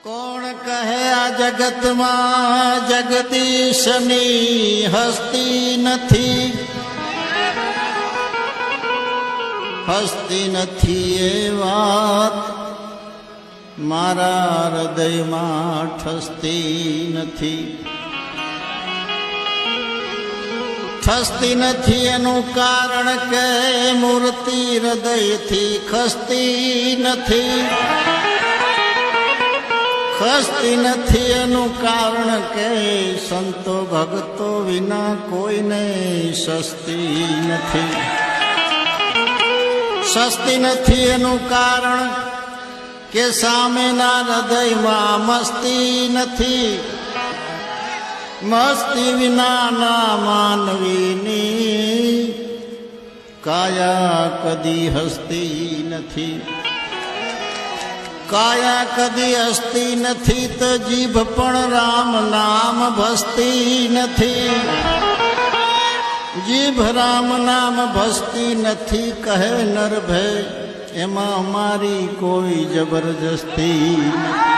કોણ કહે આ જગતમાં જગદીશની હસ્તી નથી, હસ્તી નથી એ વાત મારા હૃદયમાં ઠસતી નથી. ઠસતી નથી એનું કારણ કે મૂર્તિ હૃદયથી ખસતી નથી. ખસતી નથી એનું કારણ કે સંતો ભક્તો વિના કોઈને સસ્તી નથી. સસ્તી નથી એનું કારણ કે સામેના હૃદયમાં મસ્તી નથી. મસ્તી વિનાના માનવીની કાયા કદી હસતી નથી. કાયા કદી હસતી નથી તો જીભ પણ રામ નામ ભસતી નથી. જીભ રામ નામ ભસતી નથી કહે નરભય, એમાં મારી કોઈ જબરજસ્તી નથી.